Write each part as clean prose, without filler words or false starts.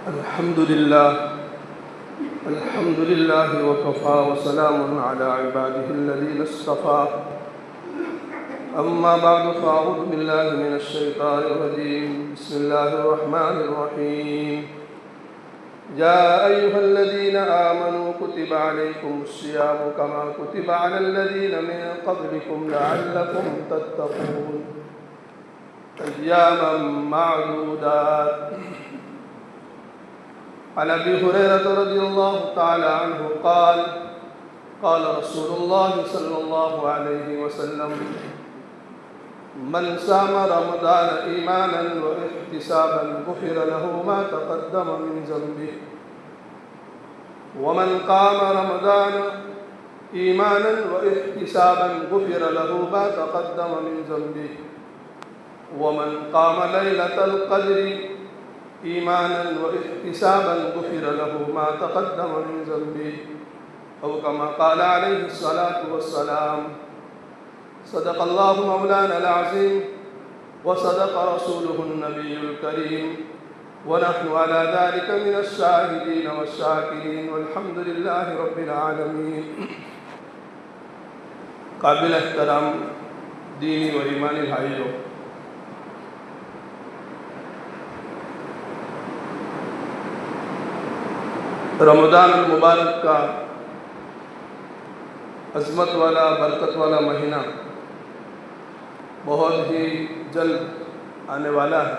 الحمد لله وكفى وسلام على عباده الذين اصطفى أما بعد فأعوذ بالله من الشيطان الرجيم بسم الله الرحمن الرحيم يا أيها الذين آمنوا كتب عليكم الصيام كما كتب على الذين من قبلكم لعلكم تتقون أياما معدودات. عن أبي هريرة رضي الله تعالى عنه قال قال رسول الله صلى الله عليه وسلم من صام رمضان إيمانا واحتسابا غفر له ما تقدم من ذنبه ومن قام رمضان إيمانا واحتسابا غفر له ما تقدم من ذنبه ومن قام ليلة القدر إيمانا واحتسابا غفر له ما تقدم من ذنبه أو كما قال عليه الصلاة والسلام. صدق الله مولانا العظيم وصدق رسوله النبي الكريم ونحن على ذلك من الشاهدين والشاكرين والحمد لله رب العالمين. قابل احترام دینی و ایمانی بھائیوں، رمضان المبارک کا عظمت والا برکت والا مہینہ بہت ہی جلد آنے والا ہے.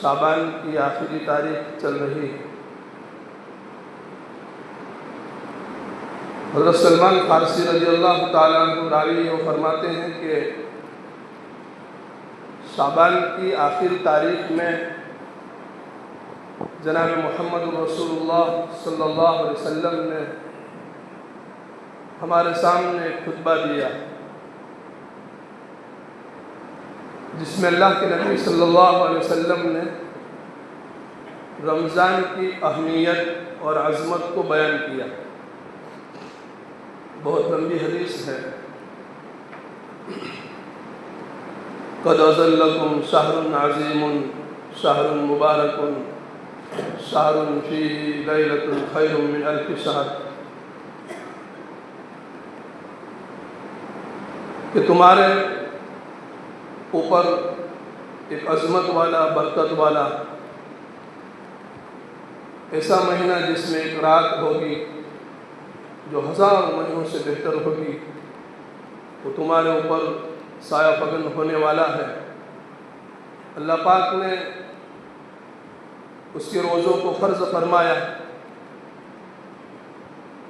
شعبان کی آخری تاریخ چل رہی ہے. حضرت سلمان فارسی رضی اللہ تعالیٰ عنہ راوی وہ فرماتے ہیں کہ شعبان کی آخری تاریخ میں جناب محمد رسول اللہ صلی اللہ علیہ وسلم نے ہمارے سامنے خطبہ دیا جس میں اللہ کے نبی صلی اللہ علیہ وسلم نے رمضان کی اہمیت اور عظمت کو بیان کیا. بہت لمبی حدیث ہے. قد اظلکم شہر عظیم شہر مبارک شہر فیہ لیلۃ خیر من الف شہر، کہ تمہارے اوپر ایک عظمت والا برکت والا ایسا مہینہ جس میں ایک رات ہوگی جو ہزار مہینوں سے بہتر ہوگی، وہ تمہارے اوپر سایہ فگن ہونے والا ہے. اللہ پاک نے اس کے روزوں کو فرض فرمایا،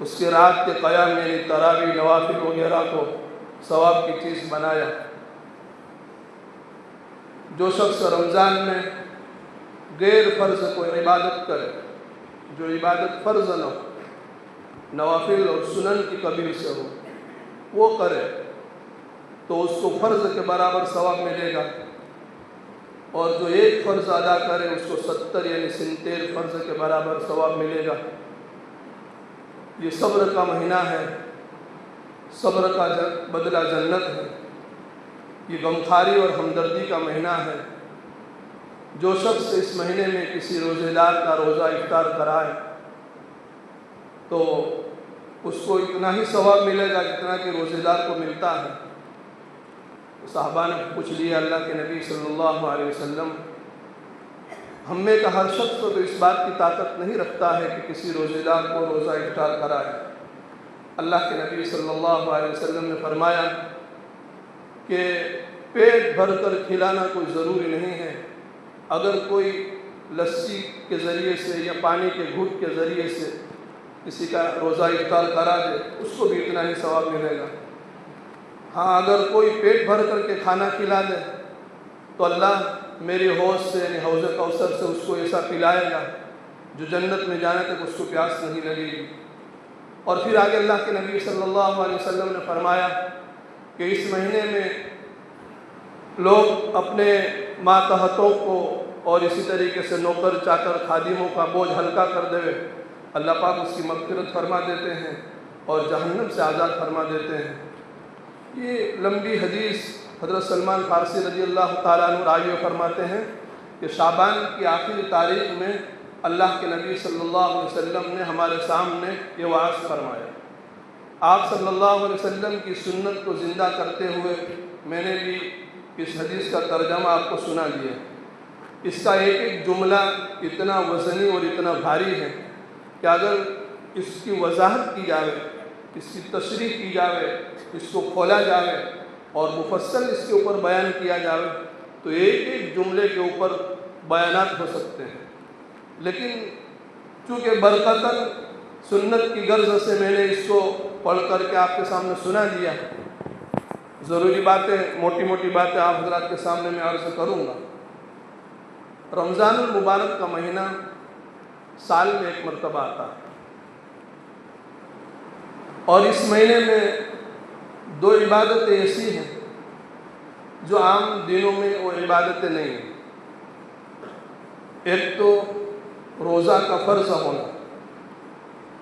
اس کے رات کے قیام یعنی تراویح نوافل وغیرہ کو ثواب کی چیز بنایا. جو شخص رمضان میں غیر فرض کوئی عبادت کرے، جو عبادت فرض نہ ہو، نوافل اور سنن کی قبیل سے ہو، وہ کرے تو اس کو فرض کے برابر ثواب ملے گا، اور جو ایک فرض ادا کرے اس کو 70 یعنی 73 فرض کے برابر ثواب ملے گا. یہ صبر کا مہینہ ہے، صبر کا بدلہ جنت ہے. یہ غمخواری اور ہمدردی کا مہینہ ہے. جو شخص اس مہینے میں کسی روزے دار کا روزہ افطار کرائے تو اس کو اتنا ہی ثواب ملے گا جتنا کہ روزے دار کو ملتا ہے. صحابہ نے پوچھ لیا اللہ کے نبی صلی اللہ علیہ وسلم، ہم میں کا ہر شخص تو اس بات کی طاقت نہیں رکھتا ہے کہ کسی روزے دار کو روزہ افطار کرائے. اللہ کے نبی صلی اللہ علیہ وسلم نے فرمایا کہ پیٹ بھر کر کھلانا کوئی ضروری نہیں ہے. اگر کوئی لسی کے ذریعے سے یا پانی کے گھوٹ کے ذریعے سے کسی کا روزہ افطار کرا دے اس کو بھی اتنا ہی ثواب ملے گا. ہاں اگر کوئی پیٹ بھر کر کے کھانا کھلا دے تو اللہ میری حوض سے یعنی حوض کوثر سے اس کو ایسا پلائے گا جو جنت میں جانے تک اس کو پیاس نہیں لگے گی. اور پھر آگے اللہ کے نبی صلی اللہ علیہ وسلم نے فرمایا کہ اس مہینے میں لوگ اپنے ماتحتوں کو اور اسی طریقے سے نوکر چاکر خادموں کا بوجھ ہلکا کر دے، اللہ پاک اس کی مغفرت فرما دیتے ہیں اور جہنم سے آزاد فرما دیتے ہیں. یہ لمبی حدیث حضرت سلمان فارسی رضی اللہ تعالیٰ عنہ راوی فرماتے ہیں کہ شعبان کی آخری تاریخ میں اللہ کے نبی صلی اللہ علیہ وسلم نے ہمارے سامنے یہ واعظ فرمایا۔ آپ صلی اللہ علیہ وسلم کی سنت کو زندہ کرتے ہوئے میں نے بھی اس حدیث کا ترجمہ آپ کو سنا دیا۔ اس کا ایک ایک جملہ اتنا وزنی اور اتنا بھاری ہے کہ اگر اس کی وضاحت کی جائے، اس کی تشریح کی جائے، اس کو کھولا جائے اور مفصل اس کے اوپر بیان کیا جائے تو ایک ایک جملے کے اوپر بیانات ہو سکتے ہیں۔ لیکن چونکہ برکتاً سنت کی غرض سے میں نے اس کو پڑھ کر کے آپ کے سامنے سنا دیا، ضروری باتیں، موٹی موٹی باتیں آپ حضرات کے سامنے میں عرض کروں گا۔ رمضان المبارک کا مہینہ سال میں ایک مرتبہ آتا ہے، اور اس مہینے میں دو عبادتیں ایسی ہیں جو عام دنوں میں وہ عبادتیں نہیں ہیں۔ ایک تو روزہ کا فرض ہونا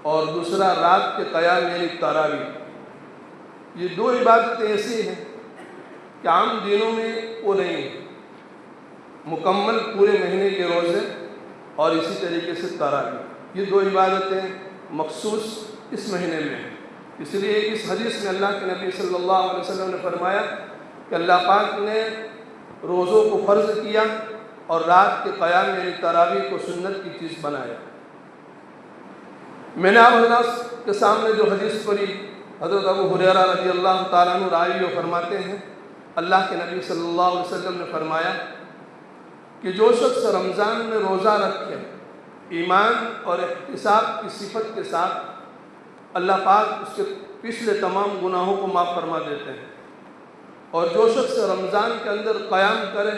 اور دوسرا رات کے قیام یعنی تراویح۔ یہ دو عبادتیں ایسی ہیں کہ عام دنوں میں وہ نہیں ہیں، مکمل پورے مہینے کے روزے اور اسی طریقے سے تراویح، یہ دو عبادتیں مخصوص اس مہینے میں ہیں۔ اس لیے اس حدیث میں اللہ کے نبی صلی اللہ علیہ وسلم نے فرمایا کہ اللہ پاک نے روزوں کو فرض کیا اور رات کے قیام یعنی تراویح کو سنت کی چیز بنایا۔ میں نے آپ حضرات کے سامنے جو حدیث پڑھی، حضرت ابو ہریرہ رضی اللہ تعالیٰ عنہ راوی فرماتے ہیں اللہ کے نبی صلی اللہ علیہ وسلم نے فرمایا کہ جو شخص رمضان میں روزہ رکھے ایمان اور احتساب کی صفت کے ساتھ، اللہ پاک اس کے پچھلے تمام گناہوں کو معاف فرما دیتے ہیں۔ اور جو شخص رمضان کے اندر قیام کرے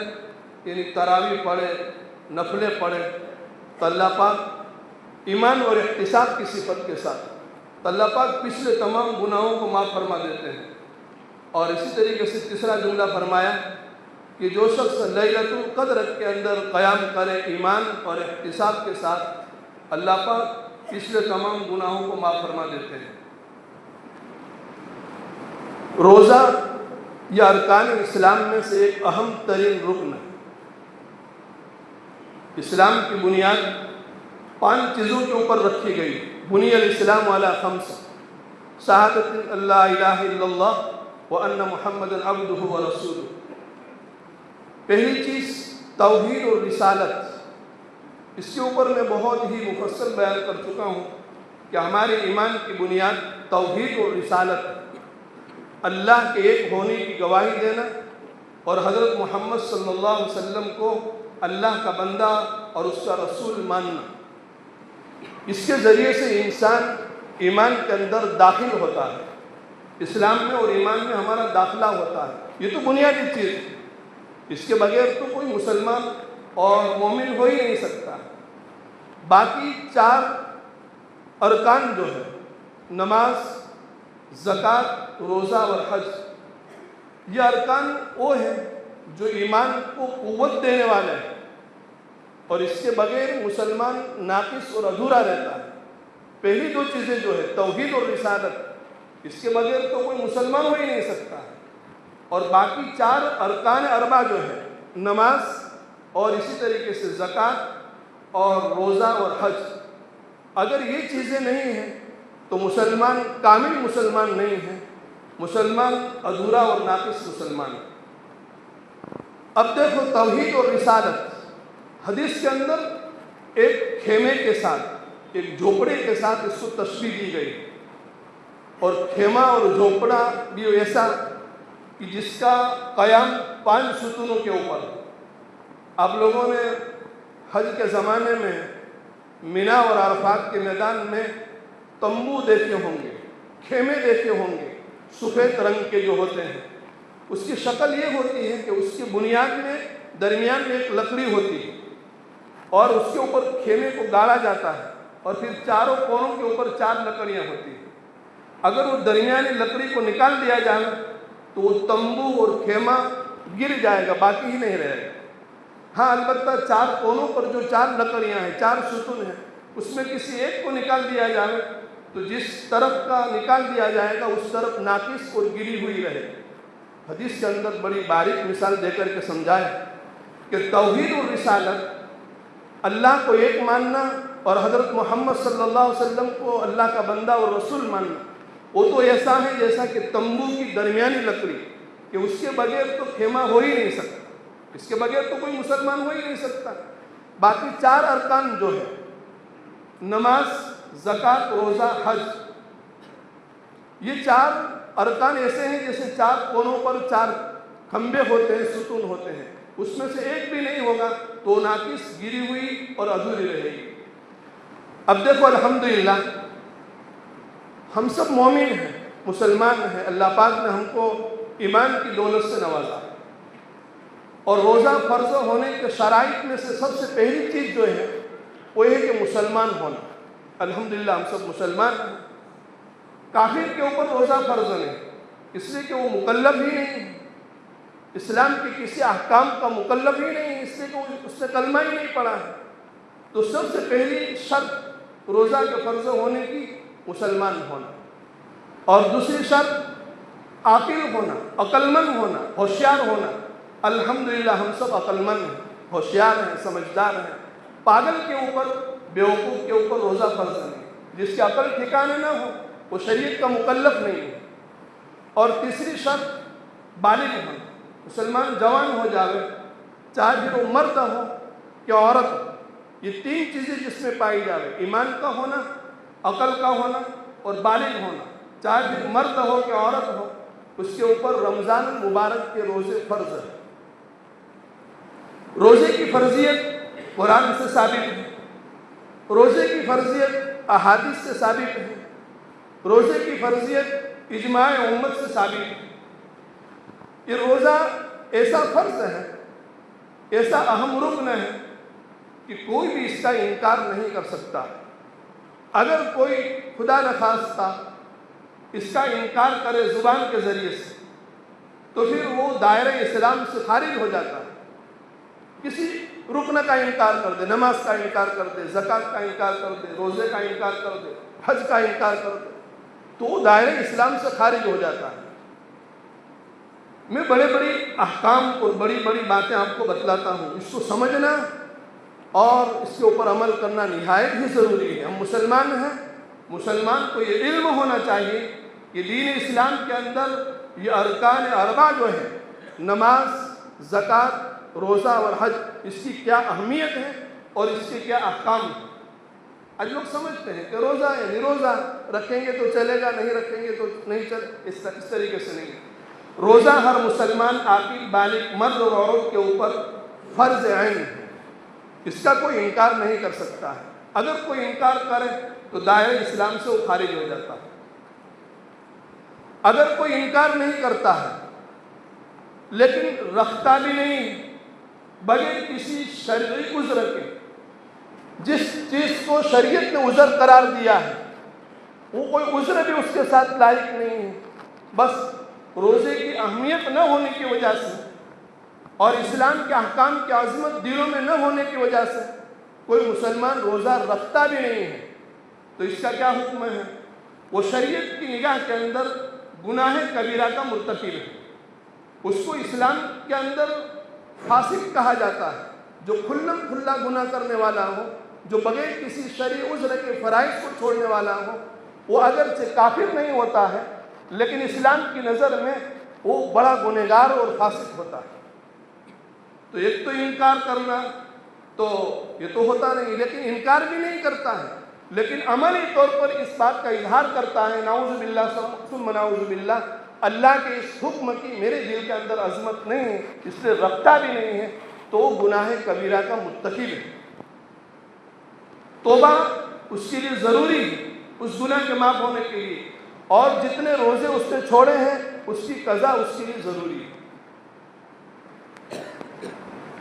یعنی تراویح پڑھے، نفلیں پڑھے، تو اللہ پاک ایمان اور احتساب کی صفت کے ساتھ تو اللہ پاک پچھلے تمام گناہوں کو معاف فرما دیتے ہیں۔ اور اسی طریقے سے تیسرا جملہ فرمایا کہ جو شخص لیلۃ القدر کے اندر قیام کرے ایمان اور احتساب کے ساتھ، اللہ پاک پچھلے تمام گناہوں کو معاف فرما دیتے ہیں۔ روزہ یہ ارکان اسلام میں سے ایک اہم ترین رکن ہے۔ اسلام کی بنیاد 5 چیزوں کے اوپر رکھی گئی۔ بنی الاسلام علی 5: شہادت اللہ الہ الا اللہ وان محمد عبدہ ورسولہ۔ پہلی چیز توحید اور رسالت۔ اس کے اوپر میں بہت ہی مفصل بیان کر چکا ہوں کہ ہمارے ایمان کی بنیاد توحید اور رسالت، اللہ کے ایک ہونے کی گواہی دینا اور حضرت محمد صلی اللہ علیہ وسلم کو اللہ کا بندہ اور اس کا رسول ماننا۔ اس کے ذریعے سے انسان ایمان کے اندر داخل ہوتا ہے، اسلام میں اور ایمان میں ہمارا داخلہ ہوتا ہے۔ یہ تو بنیادی چیز ہے، اس کے بغیر تو کوئی مسلمان اور مومن ہو ہی نہیں سکتا۔ باقی 4 ارکان جو ہے، نماز، زکوٰۃ، روزہ اور حج، یہ ارکان وہ ہیں جو ایمان کو قوت دینے والے ہیں، اور اس کے بغیر مسلمان ناقص اور ادھورا رہتا ہے۔ پہلی 2 چیزیں جو ہے توحید اور رسالت، اس کے بغیر تو کوئی مسلمان ہو ہی نہیں سکتا ہے۔ اور باقی 4 ارکان 4 جو ہے، نماز اور اسی طریقے سے زکوٰۃ اور روزہ اور حج، اگر یہ چیزیں نہیں ہیں تو مسلمان کامل مسلمان نہیں ہے، مسلمان ادھورا اور ناقص مسلمان ہے۔ اب دیکھو توحید اور رسالت، حدیث کے اندر ایک خیمے کے ساتھ، ایک جھوپڑے کے ساتھ اس کو تشبیہ دی گئی، اور خیمہ اور جھوپڑا بھی ایسا کہ جس کا قیام 5 ستونوں کے اوپر۔ آپ لوگوں نے حج کے زمانے میں مینا اور عرفات کے میدان میں تمبو دیکھے ہوں گے، خیمے دیکھے ہوں گے، سفید رنگ کے جو ہوتے ہیں۔ اس کی شکل یہ ہوتی ہے کہ اس کی بنیاد میں درمیان میں ایک لکڑی ہوتی ہے اور اس کے اوپر خیمے کو گاڑا جاتا ہے، اور پھر چاروں کونوں کے اوپر 4 لکڑیاں ہوتی ہیں۔ اگر وہ درمیانی لکڑی کو نکال دیا جائے تو وہ تمبو اور خیمہ گر جائے گا، باقی ہی نہیں رہے گا۔ ہاں البتہ 4 کونوں پر جو 4 لکڑیاں ہیں، 4 ستون ہیں، اس میں کسی ایک کو نکال دیا جائے تو جس طرف کا نکال دیا جائے گا اس طرف ناقص اور گری ہوئی رہے گی۔ حدیث کے اندر بڑی باریک مثال دے کر کے سمجھائے کہ توحید اور رسالت اللہ کو ایک ماننا اور حضرت محمد صلی اللہ علیہ وسلم کو اللہ کا بندہ اور رسول ماننا، وہ تو ایسا ہے جیسا کہ تمبو کی درمیانی لکڑی، کہ اس کے بغیر تو خیمہ ہو ہی نہیں سکتا، اس کے بغیر تو کوئی مسلمان ہو ہی نہیں سکتا۔ باقی 4 ارکان جو ہے، نماز، زکوٰۃ، روزہ، حج، یہ 4 ارکان ایسے ہیں جیسے 4 کونوں پر 4 کھمبے ہوتے ہیں، ستون ہوتے ہیں، اس میں سے ایک بھی نہیں ہوگا تو ناقص، گری ہوئی اور ادھوری رہے گی۔ اب دیکھو الحمدللہ ہم سب مومن ہیں، مسلمان ہیں، اللہ پاک نے ہم کو ایمان کی دولت سے نوازا، اور روزہ فرض ہونے کے شرائط میں سے سب سے پہلی چیز جو ہے وہ ہے کہ مسلمان ہونا۔ الحمدللہ ہم سب مسلمان ہیں۔ کافر کے اوپر روزہ فرض نہیں، اس لیے کہ وہ مکلف ہی نہیں ہے، اسلام کے کسی احکام کا مکلف ہی نہیں ہے، اس لیے کہ اس نے کلمہ ہی نہیں پڑھا ہے۔ تو سب سے پہلی شرط روزہ کے فرض ہونے کی مسلمان ہونا، اور دوسری شرط عاقل ہونا، عقل مند ہونا، ہوشیار ہونا۔ الحمدللہ ہم سب عقل مند ہیں، ہوشیار ہیں، سمجھدار ہیں۔ پاگل کے اوپر، بیوقوف کے اوپر روزہ فرض نہیں، جس کی عقل ٹھکانے نہ ہو وہ شریعت کا مکلف نہیں ہے۔ اور تیسری شرط بالغ ہونا، مسلمان جوان ہو جاوے، چاہے وہ مرد ہو یا عورت ہو، یہ 3 چیزیں جس میں پائی جاوے، ایمان کا ہونا، عقل کا ہونا اور بالغ ہونا، چاہے مرد ہو کہ عورت ہو، اس کے اوپر رمضان المبارک کے روزے فرض ہیں۔ روزے کی فرضیت قرآن سے ثابت ہے، روزے کی فرضیت احادیث سے ثابت ہے، روزے کی فرضیت اجماع امت سے ثابت ہے۔ یہ روزہ ایسا فرض ہے، ایسا اہم رکن ہے کہ کوئی بھی اس کا انکار نہیں کر سکتا۔ اگر کوئی خدا نخواستہ اس کا انکار کرے زبان کے ذریعے سے تو پھر وہ دائرہ اسلام سے خارج ہو جاتا ہے۔ کسی رکن کا انکار کر دے، نماز کا انکار کر دے، زکوٰۃ کا انکار کر دے، روزے کا انکار کر دے، حج کا انکار کر دے، تو وہ دائرہ اسلام سے خارج ہو جاتا ہے۔ میں بڑے بڑے احکام اور بڑی بڑی باتیں آپ کو بتلاتا ہوں، اس کو سمجھنا اور اس کے اوپر عمل کرنا نہایت ہی ضروری ہے۔ ہم مسلمان ہیں، مسلمان کو یہ علم ہونا چاہیے کہ دین اسلام کے اندر یہ ارکان 4 جو ہے، نماز، زکوٰۃ، روزہ اور حج، اس کی کیا اہمیت ہے اور اس کے کیا احکام ہیں۔ آج لوگ سمجھتے ہیں کہ روزہ یعنی روزہ رکھیں گے تو چلے گا، نہیں رکھیں گے تو نہیں چلے، اس طریقے سے نہیں۔ روزہ ہر مسلمان عاقل بالغ مرد اور عورت کے اوپر فرض عین ہے، اس کا کوئی انکار نہیں کر سکتا ہے۔ اگر کوئی انکار کرے تو دائرہ اسلام سے وہ خارج ہو جاتا ہے۔ اگر کوئی انکار نہیں کرتا ہے لیکن رکھتا بھی نہیں بغیر کسی شرعی عذر کے، جس چیز کو شریعت نے عذر قرار دیا ہے وہ کوئی عذر بھی اس کے ساتھ لائق نہیں ہے، بس روزے کی اہمیت نہ ہونے کی وجہ سے اور اسلام کے احکام کی عظمت دلوں میں نہ ہونے کی وجہ سے کوئی مسلمان روزہ رکھتا بھی نہیں ہے، تو اس کا کیا حکم ہے؟ وہ شریعت کی نگاہ کے اندر گناہ کبیرہ کا مرتکب ہے، اس کو اسلام کے اندر فاسق کہا جاتا ہے۔ جو کھلم کھلا گناہ کرنے والا ہو، جو بغیر کسی شرعی عذر کے فرائض کو چھوڑنے والا ہو، وہ اگرچہ کافر نہیں ہوتا ہے لیکن اسلام کی نظر میں وہ بڑا گنہگار اور فاسق ہوتا ہے۔ تو ایک تو انکار کرنا تو یہ تو ہوتا نہیں، لیکن انکار بھی نہیں کرتا ہے لیکن عملی طور پر اس بات کا اظہار کرتا ہے، نعوذ باللہ ثم نعوذ باللہ، اللہ کے اس حکم کی میرے دل کے اندر عظمت نہیں ہے، اس لیے رکھتا بھی نہیں ہے، تو وہ گناہ کبیرہ کا مرتکب ہے۔ توبہ اس کے لیے ضروری ہے، اس گناہ کے معاف ہونے کے لیے، اور جتنے روزے اس نے چھوڑے ہیں اس کی قضا اس کے لیے ضروری ہے۔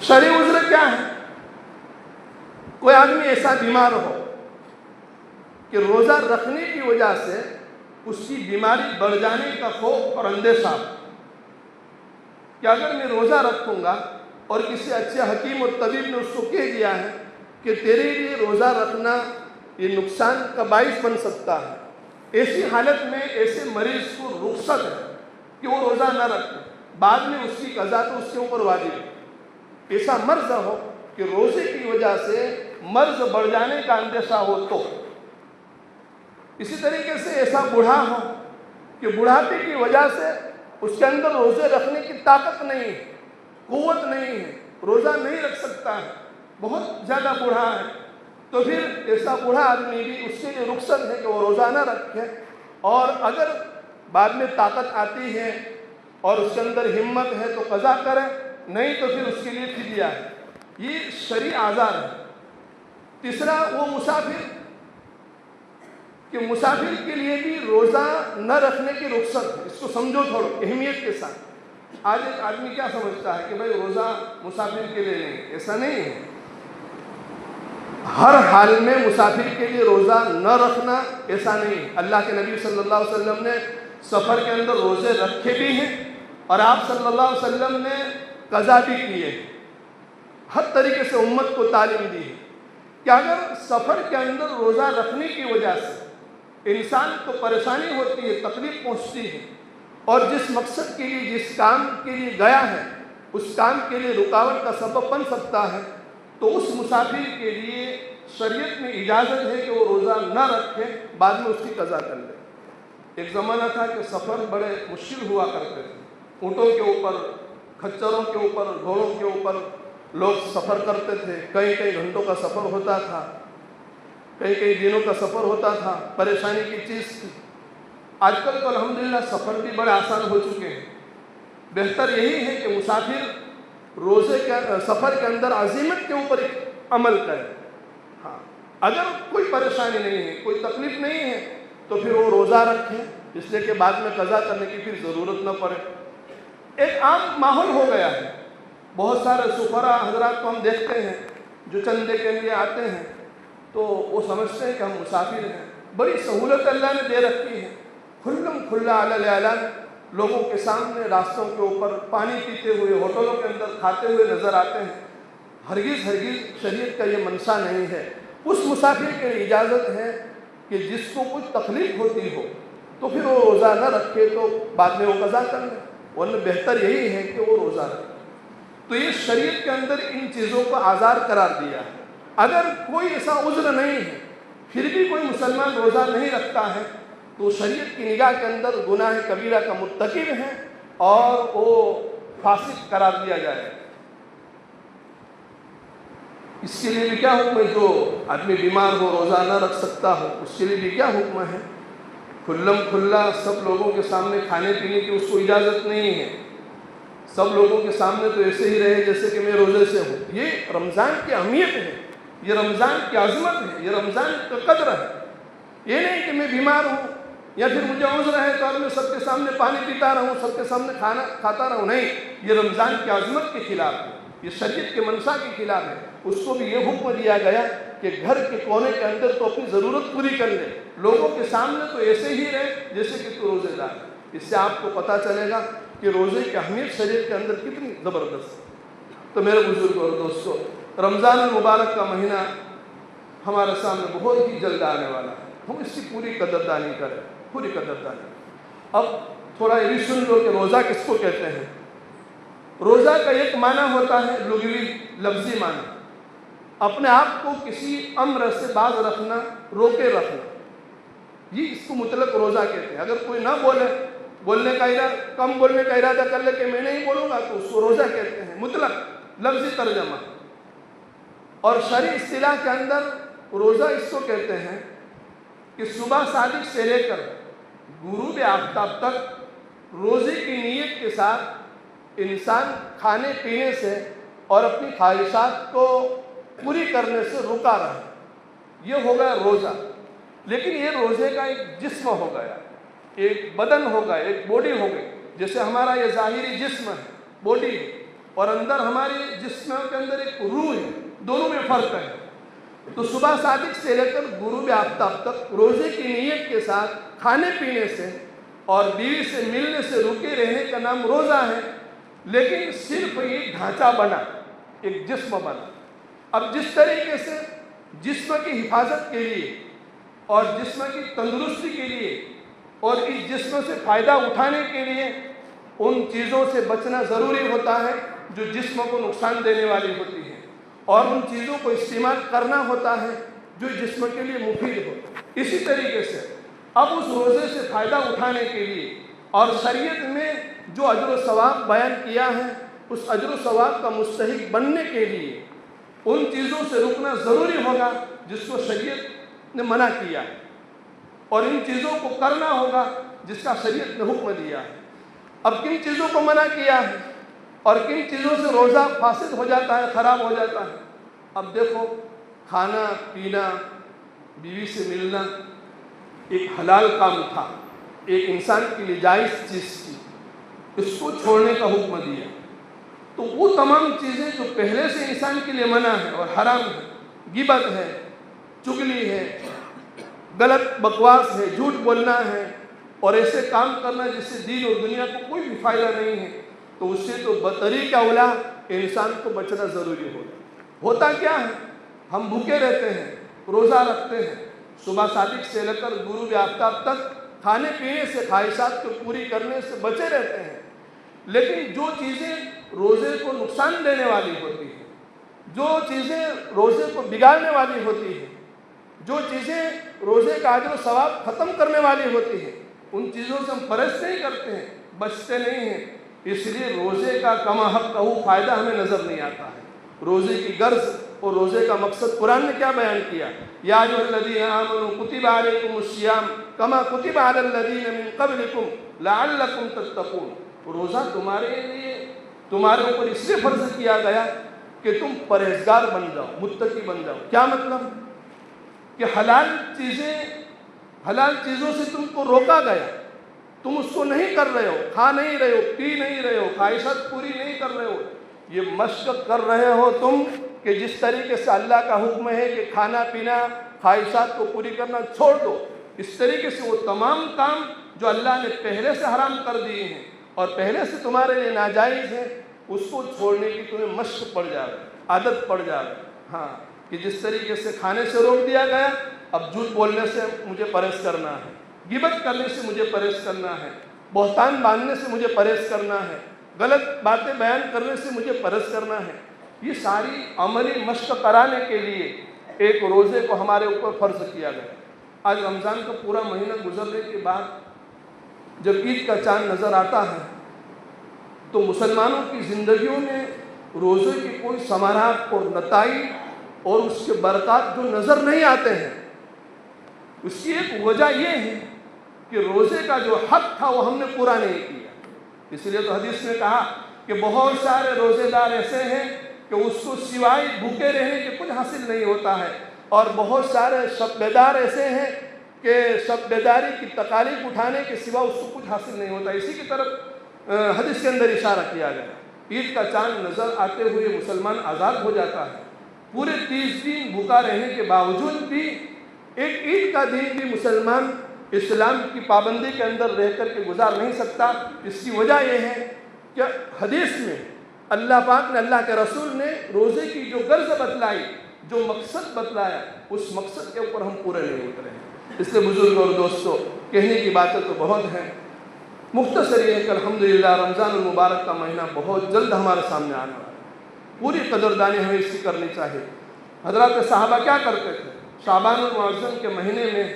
شرعی عذر کیا ہے؟ کوئی آدمی ایسا بیمار ہو کہ روزہ رکھنے کی وجہ سے اس کی بیماری بڑھ جانے کا خوف اور اندیشہ کہ اگر میں روزہ رکھوں گا، اور کسی اچھے حکیم اور طبیب نے اس کو کہہ دیا ہے کہ تیرے لیے روزہ رکھنا یہ نقصان کا باعث بن سکتا ہے، ایسی حالت میں ایسے مریض کو رخصت ہے کہ وہ روزہ نہ رکھے، بعد میں اس کی قضا تو اس کے اوپر واجب ہے۔ ایسا مرض ہو کہ روزے کی وجہ سے مرض بڑھ جانے کا اندیشہ ہو تو۔ اسی طریقے سے ایسا بوڑھا ہو کہ بڑھاپے کی وجہ سے اس کے اندر روزے رکھنے کی طاقت نہیں ہے، قوت نہیں ہے، روزہ نہیں رکھ سکتا ہے، بہت زیادہ بوڑھا ہے، تو پھر ایسا بوڑھا آدمی بھی اس کے لیے رخصت ہے کہ وہ روزہ نہ رکھے، اور اگر بعد میں طاقت آتی ہے اور اس کے اندر ہمت ہے تو قضا کرے، نہیں تو پھر اس کے لیے فدیہ ہے۔ یہ شرعی اعذار ہے۔ تیسرا وہ مسافر، کہ مسافر کے لیے بھی روزہ نہ رکھنے کی رخصت ہے۔ اس کو سمجھو تھوڑا اہمیت کے ساتھ۔ آج ایک آدمی کیا سمجھتا ہے کہ بھائی روزہ مسافر کے لیے نہیں، ایسا نہیں ہے۔ ہر حال میں مسافر کے لیے روزہ نہ رکھنا ایسا نہیں۔ اللہ کے نبی صلی اللہ علیہ وسلم نے سفر کے اندر روزے رکھے بھی ہیں، اور آپ صلی اللہ علیہ وسلم نے قضا بھی کیے، ہر طریقے سے امت کو تعلیم دی ہے کہ اگر سفر کے اندر روزہ رکھنے کی وجہ سے انسان کو پریشانی ہوتی ہے، تکلیف پہنچتی ہے، اور جس مقصد کے لیے، جس کام کے لیے گیا ہے، اس کام کے لیے رکاوٹ کا سبب بن سکتا ہے، تو اس مسافر کے لیے شریعت میں اجازت ہے کہ وہ روزہ نہ رکھے، بعد میں اس کی قضا کر لے۔ ایک زمانہ تھا کہ سفر بڑے مشکل ہوا کرتے تھے، اونٹوں کے اوپر، کھچروں کے اوپر، گھوڑوں کے اوپر لوگ سفر کرتے تھے، کئی کئی گھنٹوں کا سفر ہوتا تھا، کئی کئی دنوں کا سفر ہوتا تھا، پریشانی کی چیز تھی۔ آج کل تو الحمدللہ سفر بھی بڑے آسان ہو چکے ہیں۔ بہتر یہی ہے کہ مسافر سفر کے اندر عزیمت کے اوپر عمل کرے۔ ہاں، اگر کوئی پریشانی نہیں ہے، کوئی تکلیف نہیں ہے، تو پھر وہ روزہ رکھیں، اس لیے کہ بعد میں قضا کرنے کی پھر ضرورت نہ پڑے۔ ایک عام ماحول ہو گیا ہے، بہت سارے سفراء حضرات کو ہم دیکھتے ہیں جو چندے کے لیے آتے ہیں، تو وہ سمجھتے ہیں کہ ہم مسافر ہیں۔ بڑی سہولت اللہ نے دے رکھی ہے، کھلم کھلا علی الاعلان لوگوں کے سامنے راستوں کے اوپر پانی پیتے ہوئے، ہوٹلوں کے اندر کھاتے ہوئے نظر آتے ہیں۔ ہرگز شریعت کا یہ منشا نہیں ہے۔ اس مسافر کے لیے اجازت ہے کہ جس کو کچھ تکلیف ہوتی ہو تو پھر وہ روزہ نہ رکھے، تو بعد میں وہ قضا کر لے، ورنہ بہتر یہی ہے کہ وہ روزہ رکھے۔ تو یہ شریعت کے اندر ان چیزوں کو آزار قرار دیا ہے۔ اگر کوئی ایسا عذر نہیں ہے، پھر بھی کوئی مسلمان روزہ نہیں رکھتا ہے، تو شریعت کی نگاہ کے اندر گناہ کبیرہ کا مرتکب ہے اور وہ فاسق قرار دیا جائے۔ اس کے لیے بھی کیا حکم ہے؟ جو آدمی بیمار ہو، روزہ نہ رکھ سکتا ہو، اس کے لیے بھی کیا حکم ہے؟ کھلم کھلا سب لوگوں کے سامنے کھانے پینے کی اس کو اجازت نہیں ہے۔ سب لوگوں کے سامنے تو ایسے ہی رہے جیسے کہ میں روزے سے ہوں۔ یہ رمضان کی اہمیت ہے، یہ رمضان کی عظمت ہے، یہ رمضان کا قدر ہے۔ یہ نہیں کہ میں بیمار ہوں یا پھر مجھے عذر ہے تو میں سب کے سامنے پانی پیتا رہوں، سب کے سامنے کھانا کھاتا رہوں، نہیں۔ یہ رمضان کی عظمت کے خلاف ہے، یہ شریعت کے منشا کے خلاف ہے۔ اس کو بھی یہ حکم دیا گیا کہ گھر کے کونے کے اندر تو اپنی ضرورت پوری کر لے، لوگوں کے سامنے تو ایسے ہی رہے جیسے کہ تو روزے دار ہے۔ اس سے آپ کو پتہ چلے گا کہ روزے کی اہمیت شریعت کے اندر کتنی زبردست ہے۔ تو میرے بزرگ اور دوستو، رمضان المبارک کا مہینہ ہمارے سامنے بہت ہی جلد آنے والا ہے، ہم اس کی پوری قدردانی کریں، پوری قدردانی۔ اب تھوڑا یہ بھی سن لو کہ روزہ کس کو کہتے ہیں۔ روزہ کا ایک معنی ہوتا ہے لغوی لفظی معنی، اپنے آپ کو کسی امر سے باز رکھنا، روکے رکھنا، یہ اس کو مطلق روزہ کہتے ہیں۔ اگر کوئی نہ بولنے کا ارادہ، کم بولنے کا ارادہ کر لے کہ میں نہیں بولوں گا، تو اس کو روزہ کہتے ہیں، مطلق لفظی ترجمہ۔ اور شرعی اصطلاح کے اندر روزہ اس کو کہتے ہیں کہ صبح صادق سے لے کر غروب آفتاب تک روزے کی نیت کے ساتھ انسان کھانے پینے سے اور اپنی خواہشات کو پوری کرنے سے رکا رہے، یہ ہو گیا روزہ۔ لیکن یہ روزے کا ایک جسم ہو گیا، ایک بدن ہو گیا، ایک باڈی ہو گئی۔ جیسے ہمارا یہ ظاہری جسم ہے، باڈی ہے، اور اندر ہمارے جسم کے اندر ایک روح ہے، دونوں میں فرق ہے۔ تو صبح صادق سے لے کر غروب آفتاب تک روزے کی نیت کے ساتھ کھانے پینے سے اور بیوی سے ملنے سے رکے رہنے کا نام روزہ ہے۔ لیکن صرف یہ ڈھانچہ بنا، ایک جسم بنا۔ اب جس طریقے سے جسم کی حفاظت کے لیے اور جسم کی تندرستی کے لیے اور اس جسم سے فائدہ اٹھانے کے لیے ان چیزوں سے بچنا ضروری ہوتا ہے جو جسم کو نقصان دینے والی ہوتی ہیں، اور ان چیزوں کو استعمال کرنا ہوتا ہے جو جسم کے لیے مفید ہو۔ اسی طریقے سے اب اس روزے سے فائدہ اٹھانے کے لیے اور شریعت میں جو اجر و ثواب بیان کیا ہے اس اجر و ثواب کا مستحق بننے کے لیے ان چیزوں سے رکنا ضروری ہوگا جس کو شریعت نے منع کیا ہے، اور ان چیزوں کو کرنا ہوگا جس کا شریعت نے حکم دیا ہے۔ اب کن چیزوں کو منع کیا ہے اور کن چیزوں سے روزہ فاسد ہو جاتا ہے، خراب ہو جاتا ہے؟ اب دیکھو، کھانا پینا، بیوی سے ملنا ایک حلال کام تھا، ایک انسان کے لیے جائز چیز تھی، اس کو چھوڑنے کا حکم دیا۔ تو وہ تمام چیزیں جو پہلے سے انسان کے لیے منع ہے اور حرام ہے، غیبت ہے، چغلی ہے، غلط بکواس ہے، جھوٹ بولنا ہے، اور ایسے کام کرنا جس سے دین اور دنیا کو کوئی بھی فائدہ نہیں ہے، تو اس سے تو بطریقہ اولا انسان کو بچنا ضروری ہوتا کیا ہے؟ ہم بھوکے رہتے ہیں، روزہ رکھتے ہیں، صبح صادق سے لے کر غروب آفتاب تک کھانے پینے سے، خواہشات کو پوری کرنے سے بچے رہتے ہیں، لیکن جو چیزیں روزے کو نقصان دینے والی ہوتی ہیں، جو چیزیں روزے کو بگاڑنے والی ہوتی ہیں، جو چیزیں روزے کا اجر و ثواب ختم کرنے والی ہوتی ہیں، ان چیزوں سے ہم پرہیز نہیں کرتے ہیں، بچتے نہیں ہیں۔ اس لیے روزے کا کما حق کا فائدہ ہمیں نظر نہیں آتا ہے۔ روزے کی غرض اور روزے کا مقصد قرآن نے کیا بیان کیا؟ یا ایھا الذین آمنوا کتب علیکم الصیام کما کتب علی الذین من قبلکم لعلکم تتقون۔ روزہ تمہارے لیے، تمہارے اوپر اس لیے فرض کیا گیا کہ تم پرہیزگار بن جاؤ، متقی بن جاؤ۔ کیا مطلب؟ کہ حلال چیزوں سے تم کو روکا گیا، تم اس کو نہیں کر رہے ہو، کھا نہیں رہے ہو، پی نہیں رہے ہو، خواہشات پوری نہیں کر رہے ہو، یہ مشق کر رہے ہو تم کہ جس طریقے سے اللہ کا حکم ہے کہ کھانا پینا، خواہشات کو پوری کرنا چھوڑ دو، اس طریقے سے وہ تمام کام جو اللہ نے پہلے سے حرام کر دیے ہیں اور پہلے سے تمہارے لیے ناجائز ہیں، اس کو چھوڑنے کی تمہیں مشق پڑ جائے، عادت پڑ جائے۔ ہاں، کہ جس طریقے سے کھانے سے روک دیا گیا، اب جھوٹ بولنے سے مجھے پرہیز کرنا ہے، غیبت کرنے سے مجھے پرہیز کرنا ہے، بہتان باندھنے سے مجھے پرہیز کرنا ہے، غلط باتیں بیان کرنے سے مجھے پرہیز کرنا ہے۔ یہ ساری عملی مشق کرانے کے لیے ایک روزے کو ہمارے اوپر فرض کیا گیا۔ آج رمضان کا پورا مہینہ گزرنے کے بعد جب عید کا چاند نظر آتا ہے تو مسلمانوں کی زندگیوں میں روزے کے کوئی ثمرات اور نتائج اور اس کے برکات جو نظر نہیں آتے ہیں، اس کی ایک وجہ یہ ہے کہ روزے کا جو حق تھا وہ ہم نے پورا نہیں کیا۔ اس لیے تو حدیث میں کہا کہ بہت سارے روزے دار ایسے ہیں کہ اس کو سوائے بھوکے رہنے کے کچھ حاصل نہیں ہوتا ہے، اور بہت سارے شب بیدار ایسے ہیں کہ شب بیداری کی تکالیف اٹھانے کے سوا اس کو کچھ حاصل نہیں ہوتا۔ اسی کی طرف حدیث کے اندر اشارہ کیا گیا۔ عید کا چاند نظر آتے ہوئے مسلمان آزاد ہو جاتا ہے، پورے 30 دن بھوکا رہنے کے باوجود بھی ایک عید کا دن بھی مسلمان اسلام کی پابندی کے اندر رہ کر کے گزار نہیں سکتا۔ اس کی وجہ یہ ہے کہ حدیث میں اللہ پاک نے، اللہ کے رسول نے روزے کی جو غرض بتلائی، جو مقصد بتلایا، اس مقصد کے اوپر ہم پورے نہیں اترے ہیں۔ اس لیے بزرگ اور دوستو، کہنے کی باتیں تو بہت ہیں، مختصر یہ ہے کہ الحمدللہ رمضان المبارک کا مہینہ بہت جلد ہمارے سامنے آنے والا ہے۔ پوری قدردانی ہمیں اس کی کرنی چاہیے۔ حضرات صحابہ کیا کرتے تھے؟ شعبان المعظم کے مہینے میں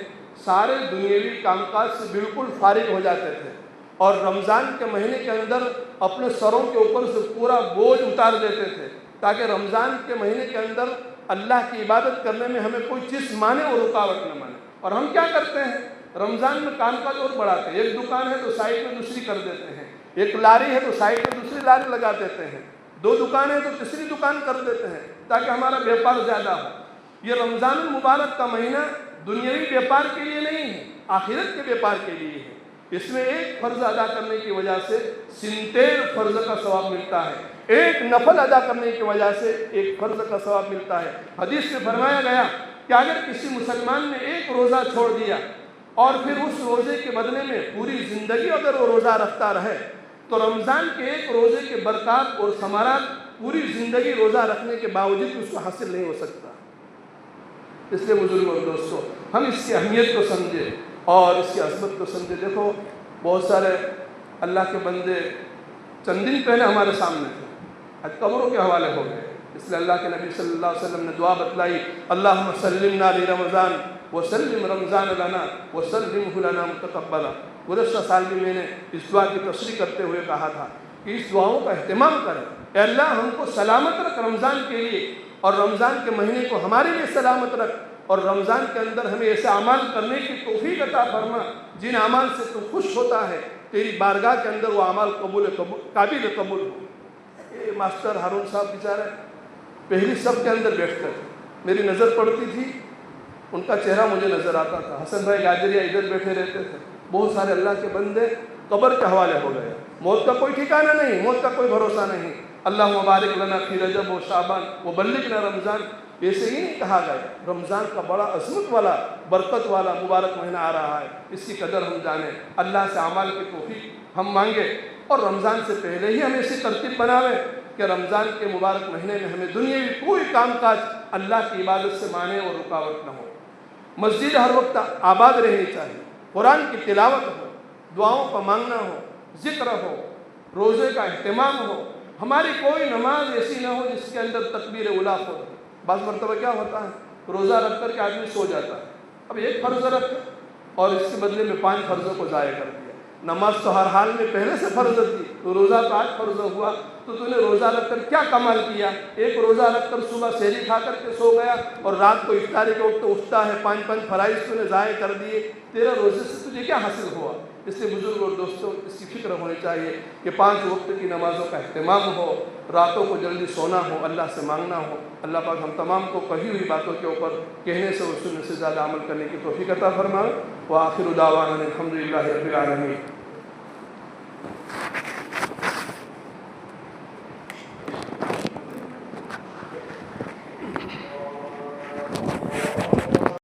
سارے دنیاوی کام کاج سے بالکل فارغ ہو جاتے تھے، اور رمضان کے مہینے کے اندر اپنے سروں کے اوپر سے پورا بوجھ اتار دیتے تھے، تاکہ رمضان کے مہینے کے اندر اللہ کی عبادت کرنے میں ہمیں کوئی چیز مانے اور رکاوٹ نہ مانے۔ اور ہم کیا کرتے ہیں؟ رمضان میں کام کاج اور بڑھاتے ہیں، ایک دکان ہے تو سائڈ میں دوسری کر دیتے ہیں، ایک لاری ہے تو سائڈ میں دوسری لاری لگا دیتے ہیں، 2 دکان ہے تو تیسری دکان کر دیتے ہیں تاکہ ہمارا بیپار زیادہ ہو۔ یہ رمضان المبارک کا مہینہ دنیاوی بیپار کے لیے نہیں ہے، آخرت کے بیپار کے لیے ہے۔ اس میں ایک فرض ادا کرنے کی وجہ سے 70 فرض کا ثواب ملتا ہے، ایک نفل ادا کرنے کی وجہ سے ایک فرض کا ثواب ملتا ہے۔ حدیث میں فرمایا گیا کہ اگر کسی مسلمان نے ایک روزہ چھوڑ دیا اور پھر اس روزے کے بدلے میں پوری زندگی اگر وہ روزہ رکھتا رہے تو رمضان کے ایک روزے کے برکات اور ثمرات پوری زندگی روزہ رکھنے کے باوجود اس کو حاصل نہیں ہو سکتا۔ اس لیے بزرگوں اور دوستوں، ہم اس کی اہمیت کو سمجھیں اور اس کی عظمت کو سمجھیں۔ دیکھو، بہت سارے اللہ کے بندے چند دن پہلے ہمارے سامنے تھے، آج قبروں کے حوالے ہو گئے، اس لیے اللہ کے نبی صلی اللہ علیہ وسلم نے دعا بتلائی، اللہم سلمنا لرمضان وسلم رمضان لنا وسلمہ لنا متقبلا۔ گزشتہ سال بھی میں نے اس دعا کی تشریح کرتے ہوئے کہا تھا کہ اس دعاؤں کا اہتمام کریں، اے اللہ ہم کو سلامت رکھ رمضان کے لیے، اور رمضان کے مہینے کو ہمارے لیے سلامت رکھ، اور رمضان کے اندر ہمیں ایسے اعمال کرنے کی توفیق عطا فرما جن اعمال سے تو خوش ہوتا ہے، تیری بارگاہ کے اندر وہ اعمال قابل قبول ہو۔ یہ ماسٹر ہارون صاحب بیچارے پہلی صف کے اندر بیٹھ کر میری نظر پڑتی تھی، ان کا چہرہ مجھے نظر آتا تھا۔ حسن بھائی گاجریہ ادھر بیٹھے رہتے تھے۔ بہت سارے اللہ کے بندے قبر کے حوالے ہو گئے، موت کا کوئی ٹھکانہ نہیں، موت کا کوئی بھروسہ نہیں۔ اللہ مبارک لنا فی رجب و شعبان و بلغنا رمضان، ایسے ہی نہیں کہا گیا۔ رمضان کا بڑا عظمت والا، برکت والا مبارک مہینہ آ رہا ہے، اس کی قدر ہم جانیں، اللہ سے اعمال کی توفیق ہم مانگے، اور رمضان سے پہلے ہی ہم ایسی ترتیب بناویں کہ رمضان کے مبارک مہینے میں ہمیں دنیاوی کوئی کام کاج اللہ کی عبادت سے مانے اور رکاوٹ نہ ہو۔ مسجد ہر وقت آباد رہنی چاہیے، قرآن کی تلاوت ہو، دعاؤں کا مانگنا ہو، ذکر ہو، روزے کا اہتمام ہو۔ ہماری کوئی نماز ایسی نہ ہو جس کے اندر تکبیر اولیٰ ہو۔ بعض مرتبہ کیا ہوتا ہے، روزہ رکھ کر کے آدمی سو جاتا ہے، اب ایک فرض رکھ اور اس کے بدلے میں 5 فرضوں کو ضائع کر دیا۔ نماز تو ہر حال میں پہلے سے فرض تھی، تو روزہ تو آج فرض ہوا، تو نے روزہ رکھ کر کیا کمال کیا؟ ایک روزہ رکھ کر صبح سحری کھا کر کے سو گیا، اور رات کو افطاری کے وقت اٹھتا ہے، 5 فرائض تو نے ضائع کر دیے، تیرا روزے سے تجھے کیا حاصل ہوا؟ اس لیے بزرگ اور دوستوں اس کی فکر ہونی چاہیے کہ 5 وقت کی نمازوں کا اہتمام ہو، راتوں کو جلدی سونا ہو، اللہ سے مانگنا ہو۔ اللہ پاک ہم تمام کو کہی ہوئی باتوں کے اوپر کہنے سے اور سننے سے زیادہ عمل کرنے کی توفیق عطا فرمائے۔ وآخر دعوانا الحمدللہ رب العالمین۔